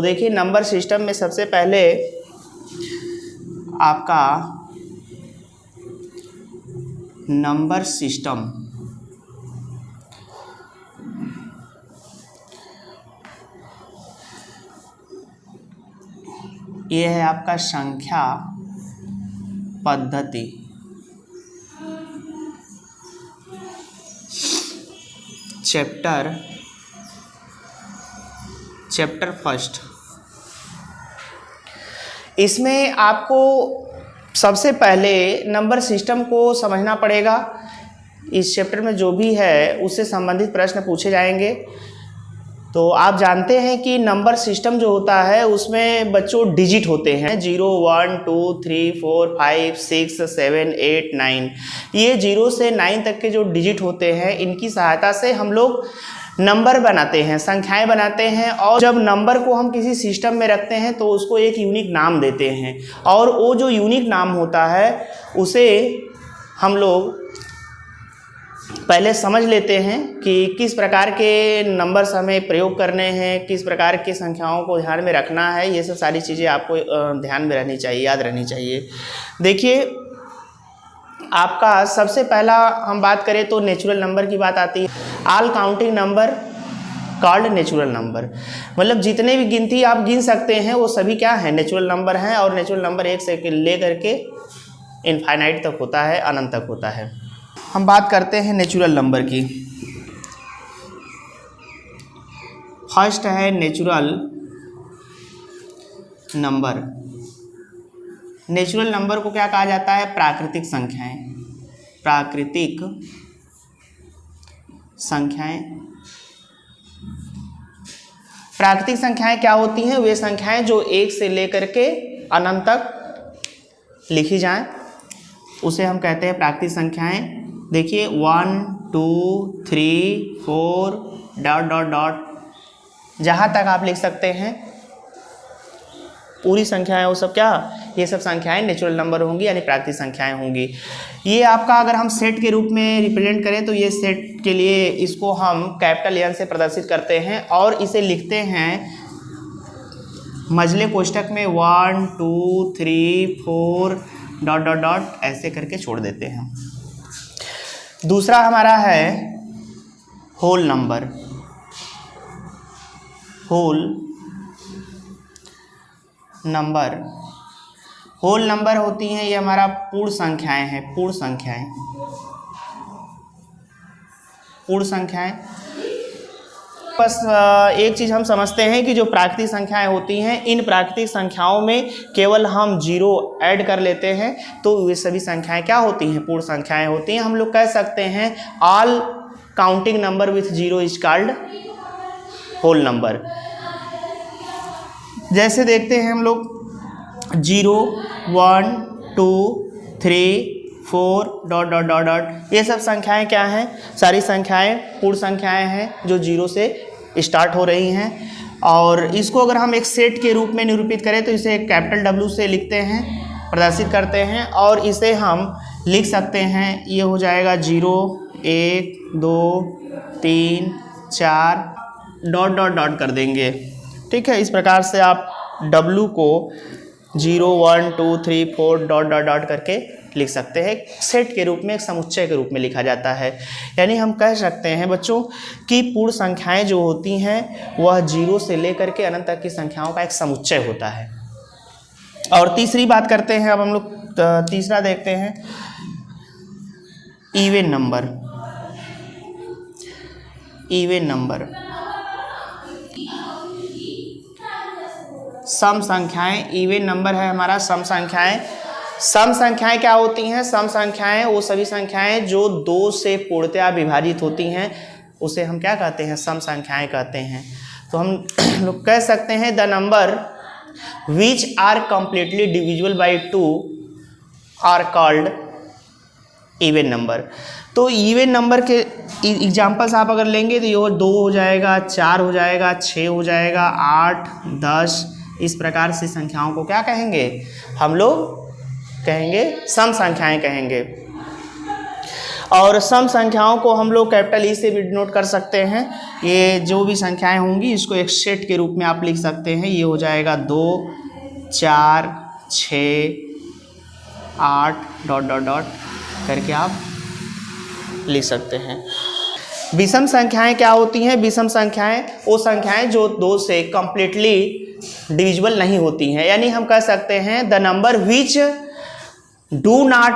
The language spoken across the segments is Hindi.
देखिए नंबर सिस्टम में सबसे पहले आपका नंबर सिस्टम ये है आपका संख्या पद्धति। Chapter first. इसमें आपको सबसे पहले नंबर सिस्टम को समझना पड़ेगा। इस चैप्टर में जो भी है उससे संबंधित प्रश्न पूछे जाएंगे। तो आप जानते हैं कि नंबर सिस्टम जो होता है उसमें बच्चों डिजिट होते हैं 0 1 2 3 4 5 6 7 8 9। ये 0 से 9 तक के जो डिजिट होते हैं इनकी सहायता से हम लोग नंबर बनाते हैं, संख्याएं बनाते हैं। और जब नंबर को हम किसी सिस्टम में रखते हैं तो उसको एक यूनिक नाम देते हैं और वो जो यूनिक नाम होता है उसे हम लोग पहले समझ लेते हैं कि किस प्रकार के नंबर्स हमें प्रयोग करने हैं, किस प्रकार की संख्याओं को ध्यान में रखना है। ये सब सारी चीज़ें आपको ध्यान में रहनी चाहिए, याद रहनी चाहिए। देखिए आपका सबसे पहला हम बात करें तो नेचुरल नंबर की बात आती है। All counting number called natural number, मतलब जितने भी गिनती आप गिन सकते हैं वो सभी क्या हैं, नेचुरल नंबर हैं। और नेचुरल नंबर 1 से ले करके इनफाइनाइट तक होता है, अनंत तक होता है। हम बात करते हैं नेचुरल नंबर की। फर्स्ट है नेचुरल नंबर। नेचुरल नंबर को क्या कहा जाता है, प्राकृतिक संख्याएं। प्राकृतिक संख्याएं, प्राकृतिक संख्याएं क्या होती हैं, वे संख्याएं जो 1 से लेकर के अनंत तक लिखी जाएं उसे हम कहते हैं प्राकृतिक संख्याएं। देखिए 1 2 3 4 डॉट डॉट डॉट जहाँ तक आप लिख सकते हैं पूरी संख्याएं, वो सब क्या, ये सब संख्याएं नेचुरल नंबर होंगी, यानी प्राकृतिक संख्याएं होंगी। ये आपका अगर हम सेट के रूप में रिप्रेजेंट करें तो ये सेट के लिए इसको हम कैपिटल एन से प्रदर्शित करते हैं और इसे लिखते हैं मझले कोष्ठक में 1 2 3 4 डॉट डॉट डॉट ऐसे करके छोड़ देते हैं। दूसरा हमारा है whole number. Whole number, whole number होती हैं ये हमारा पूर्ण संख्याएं हैं। पूर्ण संख्याएं, पूर्ण संख्याएं। बस एक चीज़ हम समझते हैं कि जो प्राकृतिक संख्याएं होती हैं इन प्राकृतिक संख्याओं में केवल हम 0 ऐड कर लेते हैं तो वे सभी संख्याएं क्या होती हैं, पूर्ण संख्याएं होती हैं। हम लोग कह सकते हैं all counting number with 0 is called whole number. जैसे देखते हैं हम लोग 0 1 2 3 4 डॉट डॉट डॉट डॉट, ये सब संख्याएं क्या हैं, सारी संख्याएं पूर्ण संख्याएं हैं जो 0 से स्टार्ट हो रही हैं। और इसको अगर हम एक सेट के रूप में निरूपित करें तो इसे एक कैपिटल W से लिखते हैं, प्रदर्शित करते हैं और इसे हम लिख सकते हैं, ये हो जाएगा 0 1 2 3 4 डॉट डॉट डॉट कर देंगे। ठीक है, इस प्रकार से आप W को 0 1 2 3 4 डॉट डॉट डॉट करके लिख सकते हैं। सेट के रूप में, एक समुच्चय के रूप में लिखा जाता है। यानी हम कह सकते हैं बच्चों कि पूर्ण संख्याएं जो होती हैं वह 0 से लेकर के अनंत तक की संख्याओं का एक समुच्चय होता है। और तीसरी बात करते हैं, अब हम लोग तीसरा देखते हैं इवन नंबर। इवन नंबर, सम संख्याएं। इवन नंबर है हमारा सम संख्याएं। सम संख्याएं क्या होती हैं, सम संख्याएं वो सभी संख्याएं जो 2 से पूर्णतया विभाजित होती हैं उसे हम क्या कहते हैं, सम संख्याएं कहते हैं। तो हम लोग कह सकते हैं the number which are completely divisible by 2 are called even number. तो इवन नंबर के एग्जाम्पल्स आप अगर लेंगे तो ये 2 हो जाएगा, 4 हो जाएगा, 6 हो जाएगा, 8 10, इस प्रकार से संख्याओं को क्या कहेंगे, हम लोग कहेंगे सम संख्याएं कहेंगे। और सम संख्याओं को हम लोग कैपिटल ई से भी डिनोट कर सकते हैं। ये जो भी संख्याएं होंगी इसको एक सेट के रूप में आप लिख सकते हैं। ये हो जाएगा 2 4 6 8 डॉट डॉट डॉट करके आप लिख सकते हैं। विषम संख्याएं क्या होती हैं? विषम संख्याएं वो संख्याएं जो 2 से कंप्लीटली डिविजिबल नहीं होती हैं, यानी हम कह सकते हैं the number which do not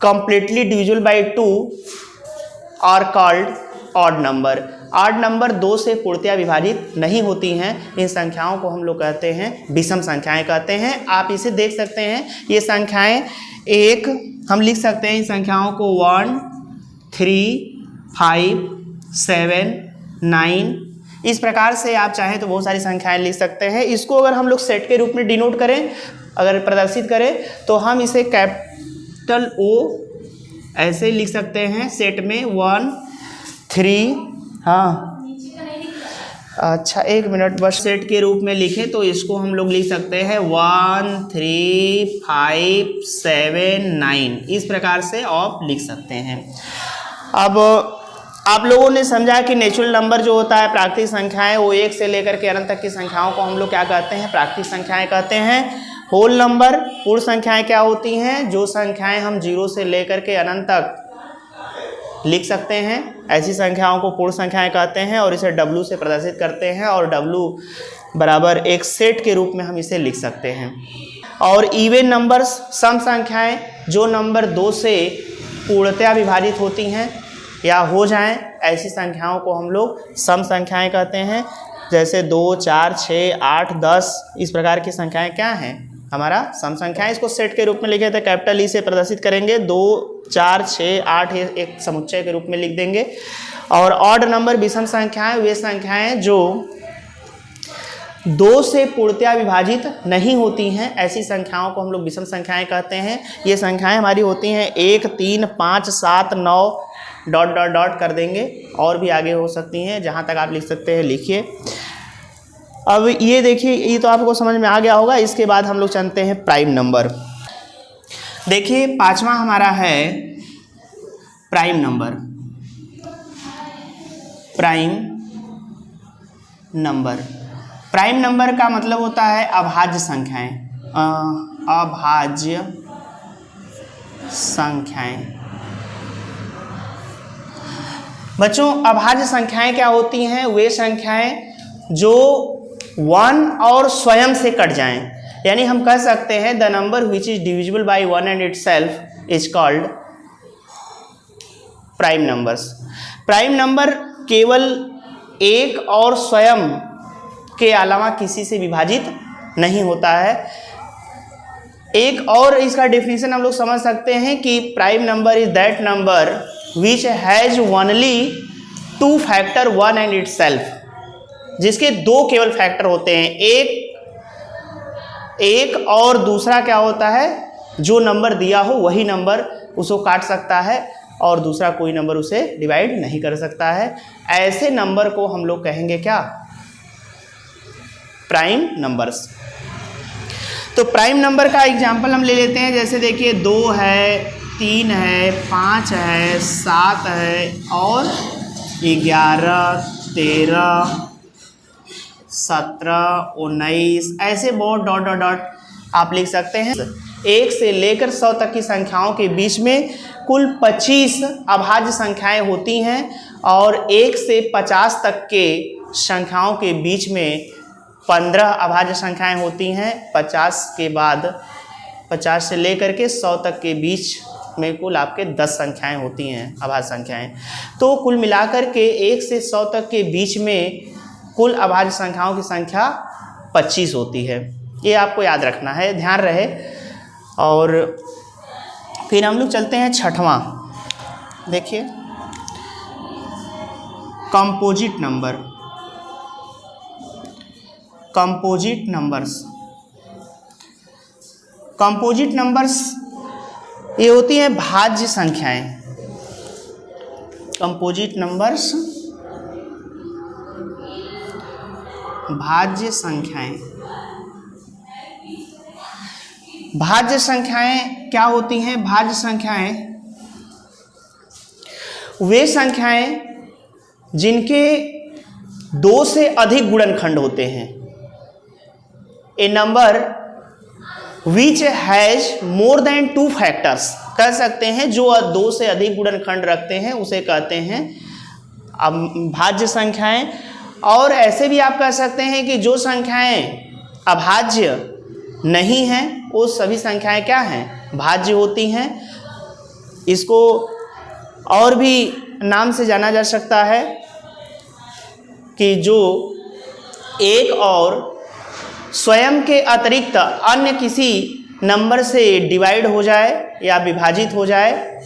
completely divisible by 2 are called odd number. Odd number 2 से पूर्णतया विभाजित नहीं होती हैं, इन संख्याओं को हम लोग कहते हैं विषम संख्याएं कहते हैं। आप इसे देख सकते हैं, ये संख्याएं एक हम लिख सकते हैं इन संख्याओं को 1 3 5 7 9, इस प्रकार से आप चाहें तो बहुत सारी संख्याएं लिख सकते हैं। इसको अगर हम लोग सेट के रूप में डिनोट करें, अगर प्रदर्शित करें, तो हम इसे कैपिटल ओ ऐसे लिख सकते हैं सेट में 1 3, हाँ अच्छा 1 मिनट बस, सेट के रूप में लिखें तो इसको हम लोग लिख सकते हैं 1 3 5 7 9, इस प्रकार से आप लिख सकते हैं। अब आप लोगों ने समझा कि नेचुरल नंबर जो होता है, प्राकृतिक संख्याएं, वो 1 से लेकर के अनंत तक की संख्याओं को हम लोग क्या कहते हैं? प्राकृतिक संख्याएं कहते हैं। होल नंबर पूर्ण संख्याएं क्या होती हैं? जो संख्याएं हम 0 से लेकर के अनंत तक लिख सकते हैं, ऐसी संख्याओं को पूर्ण संख्याएं कहते हैं और इसे W से प्रदर्शित करते हैं, और W बराबर एक सेट के रूप में हम इसे लिख सकते हैं। और इवन नंबर्स सम संख्याएं, जो नंबर 2 से पूर्णतया विभाजित होती हैं या हो जाएं, ऐसी संख्याओं को हम लोग सम संख्याएं कहते हैं। जैसे 2 4 6 8 10, इस प्रकार की संख्याएं क्या हैं? हमारा सम संख्याएं। इसको सेट के रूप में लिखे तो कैपिटल ई से प्रदर्शित करेंगे, 2 4 6 8 एक समुच्चय के रूप में लिख देंगे। और ऑड नंबर विषम संख्याएं वे संख्याएं जो 2 से पूर्णतया विभाजित नहीं होती हैं, ऐसी संख्याओं को हम लोग विषम संख्याएं कहते हैं। ये संख्याएं हमारी होती हैं 1 3 5 7 9 डॉट डॉट डॉट कर देंगे, और भी आगे हो सकती हैं, जहाँ तक आप लिख सकते हैं लिखिए। अब ये देखिए, ये तो आपको समझ में आ गया होगा। इसके बाद हम लोग चलते हैं प्राइम नंबर। देखिए 5वां हमारा है prime number. Prime number, prime number का मतलब होता है अभाज्य संख्याएं। अभाज्य संख्याएं। बच्चों अभाज्य संख्याएं क्या होती हैं? वे संख्याएं जो 1 और स्वयं से कट जाएं, यानी हम कह सकते हैं the number which is divisible by 1 and itself is called prime numbers. Prime number केवल 1 और स्वयं के अलावा किसी से विभाजित नहीं होता है। एक और इसका डेफिनेशन हम लोग समझ सकते हैं कि prime number is that number which has only 2 factor 1 and itself, जिसके 2 केवल फैक्टर होते हैं, एक और दूसरा क्या होता है? जो नंबर दिया हो वही नंबर उसको काट सकता है और दूसरा कोई नंबर उसे डिवाइड नहीं कर सकता है। ऐसे नंबर को हम लोग कहेंगे क्या? Prime numbers. तो प्राइम नंबर का एग्जाम्पल हम ले लेते हैं। जैसे देखिए 2 है, 3 है, 5 है, 7 है और 11 13 17 19, ऐसे बहुत डॉट डॉट डॉट आप लिख सकते हैं। 1 से लेकर 100 तक की संख्याओं के बीच में कुल 25 अभाज्य संख्याएं होती हैं और 1 से 50 तक के संख्याओं के बीच में 15 अभाज्य संख्याएं होती हैं। 50 के बाद 50 से लेकर के 100 तक के बीच में कुल आपके 10 संख्याएं होती हैं, अभाज्य संख्याएं। तो कुल मिलाकर के 1 से 100 तक के बीच में कुल अभाज्य संख्याओं की संख्या 25 होती है। ये आपको याद रखना है, ध्यान रहे। और फिर हम लोग चलते हैं 6वां। देखिए composite number. Composite numbers, composite numbers ये होती हैं भाज्य संख्याएं। कंपोजिट नंबर्स भाज्य संख्याएं। भाज्य संख्याएं क्या होती हैं? भाज्य संख्याएं वे संख्याएं जिनके 2 से अधिक गुणनखंड होते हैं। A number which has more than 2 factors, कह सकते हैं जो 2 से अधिक गुणनखंड रखते हैं उसे कहते हैं अभाज्य संख्याएं। और ऐसे भी आप कह सकते हैं कि जो संख्याएं अभाज्य नहीं हैं वो सभी संख्याएं क्या हैं, भाज्य होती हैं। इसको और भी नाम से जाना जा सकता है कि जो एक और स्वयं के अतिरिक्त अन्य किसी नंबर से डिवाइड हो जाए या विभाजित हो जाए,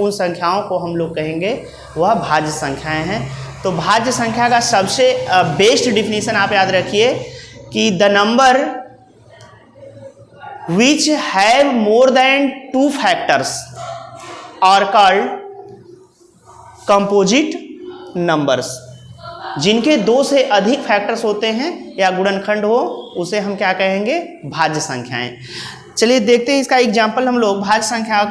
उन संख्याओं को हम लोग कहेंगे वह भाज्य संख्याएं हैं। तो भाज्य संख्या का सबसे बेस्ट डिफिनीशन आप याद रखिए कि the number which have more than 2 factors are called composite numbers. जिनके 2 से अधिक फैक्टर्स होते हैं या गुणनखंड हो उसे हम क्या कहेंगे, भाज्य संख्याएं। चलिए देखते हैं इसका एग्जाम्पल हम लोग। भाज्य संख्या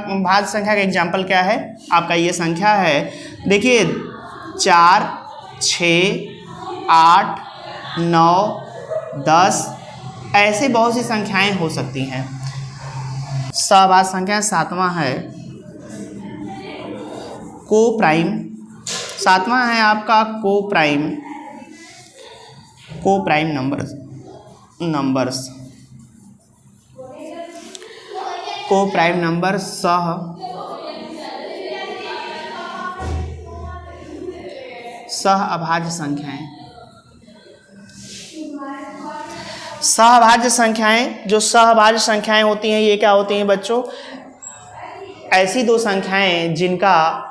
का एग्जाम्पल क्या है, आपका ये संख्या है, देखिए 4, 6, 8, 9, 10 ऐसे बहुत सी संख्याएं हो सकती हैं। सहभाज्य संख्या 7वां है को प्राइम। 7वां है आपका को प्राइम नंबर्स। को प्राइम नंबर सह अभाज्य संख्याएं। सहभाज्य संख्याएं, जो सहभाज्य संख्याएं होती हैं ये क्या होती हैं बच्चों, ऐसी 2 संख्याएं जिनका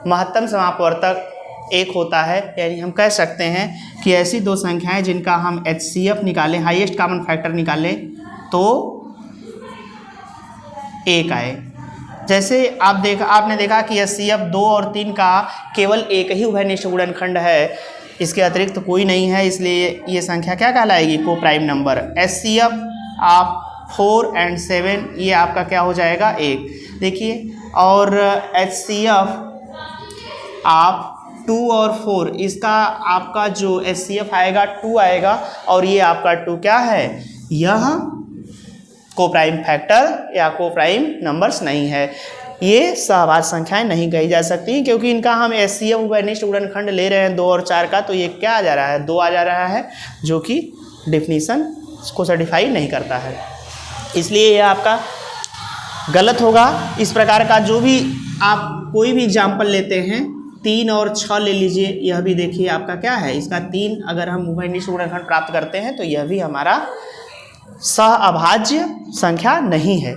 महत्तम समापवर्तक 1 होता है। यानी हम कह सकते हैं कि ऐसी 2 संख्याएं जिनका हम HCF निकालें, हाईएस्ट कॉमन फैक्टर निकालें, तो 1 आए। जैसे आपने देखा कि HCF 2 और 3 का केवल एक ही उभयनिष्ठ गुणनखंड है, इसके अतिरिक्त कोई नहीं है, इसलिए ये संख्या क्या कहलाएगी, को प्राइम नंबर। HCF आप 4 और 7 ये आपका क्या हो जाएगा, 1। देखिए, और HCF आप 2 और 4, इसका आपका जो HCF आएगा 2 आएगा, और ये आपका 2 क्या है, यह को प्राइम फैक्टर या को प्राइम नंबर्स नहीं है। ये सहभाज्य संख्याएं नहीं कही जा सकती क्योंकि इनका हम HCF उभयनिष्ठ गुणनखंड ले रहे हैं 2 और 4 का, तो ये क्या आ जा रहा है, 2 आ जा रहा है, जो कि डिफिनीशन को सर्टिफाई नहीं करता है, इसलिए यह आपका गलत होगा। इस प्रकार का जो भी आप कोई भी एग्जाम्पल लेते हैं, 3 और 6 ले लीजिए, यह भी देखिए आपका क्या है, इसका 3 अगर हम उभयनिष्ठ गुणनखंड प्राप्त करते हैं तो यह भी हमारा सह अभाज्य संख्या नहीं है।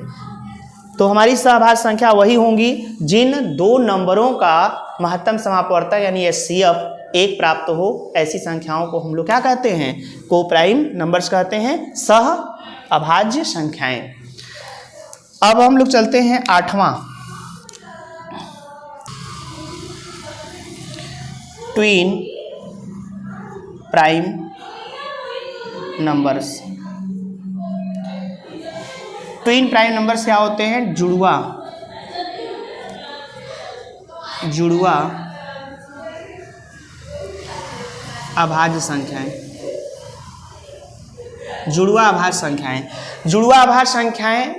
तो हमारी सहभाज्य संख्या वही होंगी जिन 2 नंबरों का महत्तम समापवर्तक यानी HCF 1 प्राप्त हो, ऐसी संख्याओं को हम लोग क्या कहते हैं, को प्राइम नंबर्स कहते हैं, सह अभाज्य संख्याएं। अब हम लोग चलते हैं 8वां, twin prime numbers. Twin prime numbers क्या होते हैं, जुड़वा अभाज्य संख्याएं। जुड़वा अभाज्य संख्याएं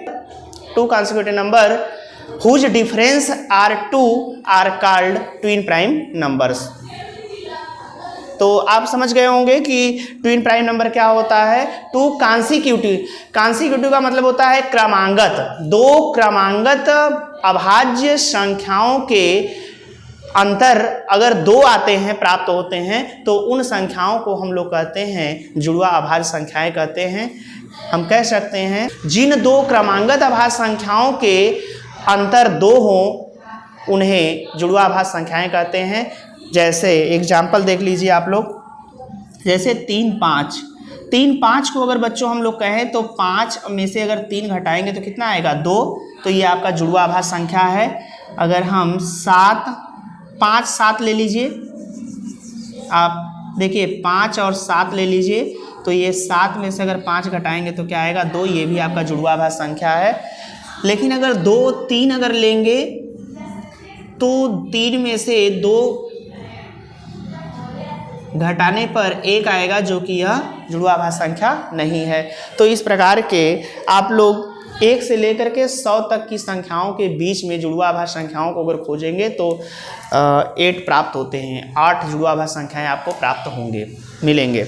2 consecutive number whose difference are 2 are called twin prime numbers। तो आप समझ गए होंगे कि ट्विन प्राइम नंबर क्या होता है, 2 कॉन्सिक्यूटिव का मतलब होता है क्रमांगत, 2 क्रमांगत अभाज्य संख्याओं के अंतर अगर 2 आते हैं, प्राप्त होते हैं, तो उन संख्याओं को हम लोग कहते हैं जुड़वा अभाज्य संख्याएं कहते हैं। हम कह सकते हैं जिन 2 क्रमांगत अभाज्य संख्याओं के अंतर 2 हों उन्हें जुड़वा अभाज्य संख्याएं कहते हैं। जैसे एग्जाम्पल देख लीजिए आप लोग, जैसे 3, 5 को अगर बच्चों हम लोग कहें तो 5 में से अगर 3 घटाएंगे तो कितना आएगा, 2, तो ये आपका जुड़वा अभाज्य संख्या है। अगर हम 7 ले लीजिए, आप देखिए 5 और 7 ले लीजिए, तो ये 7 में से अगर 5 घटाएंगे तो क्या आएगा, 2, ये भी आपका जुड़वा अभाज्य संख्या है। लेकिन अगर 2, 3 अगर लेंगे तो 3 में से 2 घटाने पर 1 आएगा, जो कि यह जुड़वा आभास संख्या नहीं है। तो इस प्रकार के आप लोग 1 से लेकर के 100 तक की संख्याओं के बीच में जुड़वा आभास संख्याओं को अगर खोजेंगे तो 8 प्राप्त होते हैं। 8 जुड़वा आभास संख्याएं आपको प्राप्त होंगे, मिलेंगे।